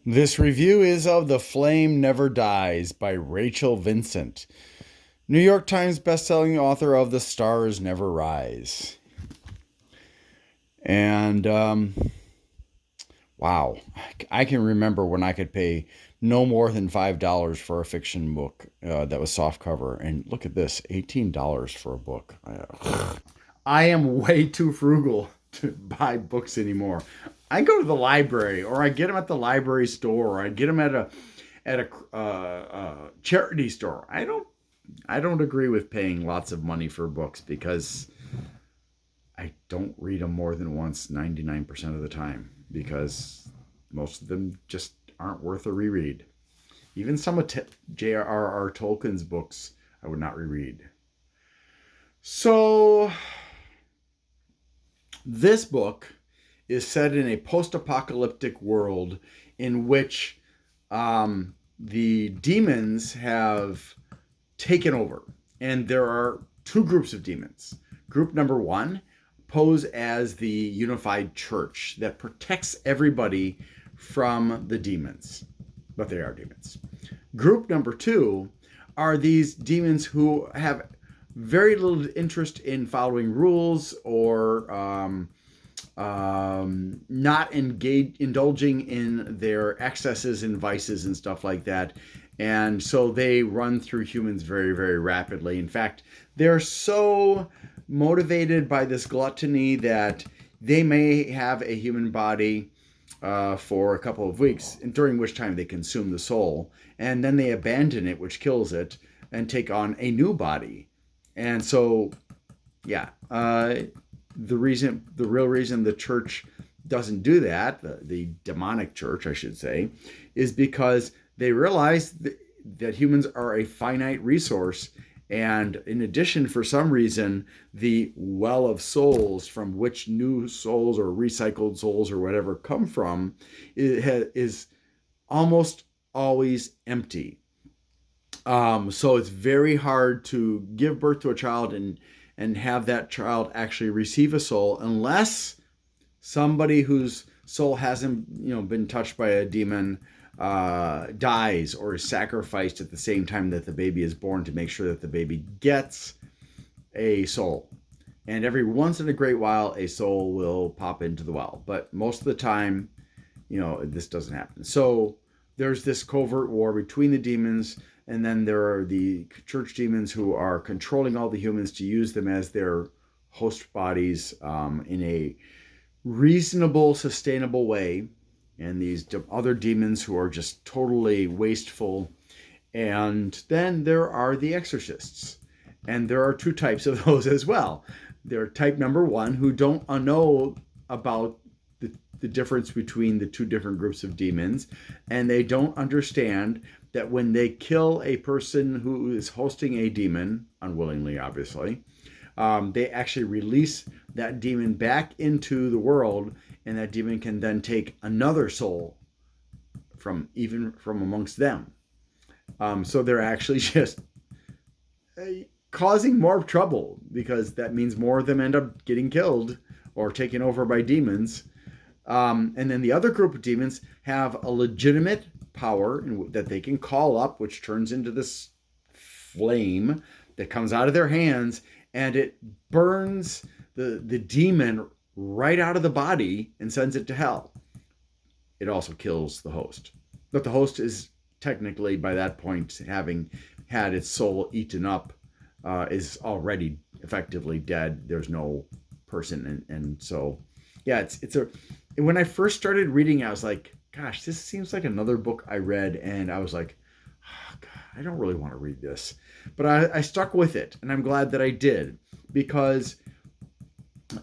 This review is of The Flame Never Dies by Rachel Vincent, New York Times bestselling author of The Stars Never Rise. And wow, I can remember when I could pay no more than $5 for a fiction book that was softcover. And look at this, $18 for a book. I am way too frugal to buy books anymore. I go to the library, or I get them at the library store, or I get them at a charity store. I don't agree with paying lots of money for books because I don't read them more than once 99% of the time because most of them just aren't worth a reread. Even some of J.R.R. Tolkien's books I would not reread. So this book is set in a post-apocalyptic world in which the demons have taken over. And there are two groups of demons. Group number one pose as the unified church that protects everybody from the demons, but they are demons. Group number two are these demons who have very little interest in following rules or not indulging in their excesses and vices and stuff like that. And so they run through humans very, very rapidly. In fact, they're so motivated by this gluttony that they may have a human body for a couple of weeks, during which time they consume the soul, and then they abandon it, which kills it, and take on a new body. And so, yeah, the real reason the church doesn't do that, the demonic church, I should say, is because they realize that humans are a finite resource. And in addition, for some reason, the well of souls from which new souls or recycled souls or whatever come from is almost always empty. So it's very hard to give birth to a child and have that child actually receive a soul unless somebody whose soul hasn't been touched by a demon dies or is sacrificed at the same time that the baby is born to make sure that the baby gets a soul. And every once in a great while, a soul will pop into the well. But most of the time, this doesn't happen. So there's this covert war between the demons, and then there are the church demons who are controlling all the humans to use them as their host bodies in a reasonable, sustainable way. And these other demons who are just totally wasteful. And then there are the exorcists. And there are two types of those as well. They're type number one, who don't know about the difference between the two different groups of demons. And they don't understand that when they kill a person who is hosting a demon, unwillingly, obviously, they actually release that demon back into the world, and that demon can then take another soul from amongst them. So they're actually just causing more trouble, because that means more of them end up getting killed or taken over by demons. And then the other group of demons have a legitimate power that they can call up, which turns into this flame that comes out of their hands, and it burns the demon right out of the body and sends it to hell. It also kills the host. But the host is technically, by that point, having had its soul eaten up, is already effectively dead. There's no person. And so, yeah, when I first started reading, I was like, gosh, this seems like another book I read. And I was like, oh, God, I don't really want to read this. But I stuck with it. And I'm glad that I did, because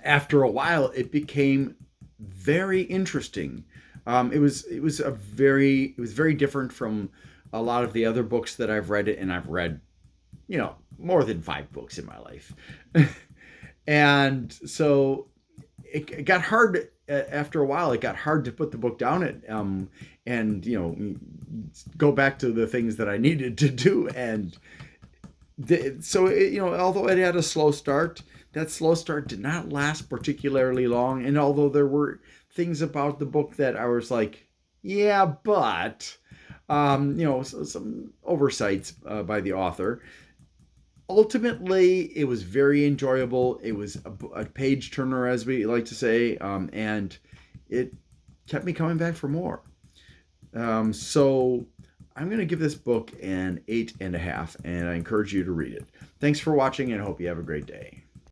after a while, it became very interesting. It was very different from a lot of the other books that I've read, and I've read, more than 5 books in my life. And so it got hard after a while. It got hard to put the book down and go back to the things that I needed to do. And so although it had a slow start, that slow start did not last particularly long. And although there were things about the book that I was like, Yeah, but some oversights by the author. Ultimately, it was very enjoyable. It was a page turner, as we like to say, and it kept me coming back for more. So I'm going to give this book an 8.5, and I encourage you to read it. Thanks for watching, and I hope you have a great day.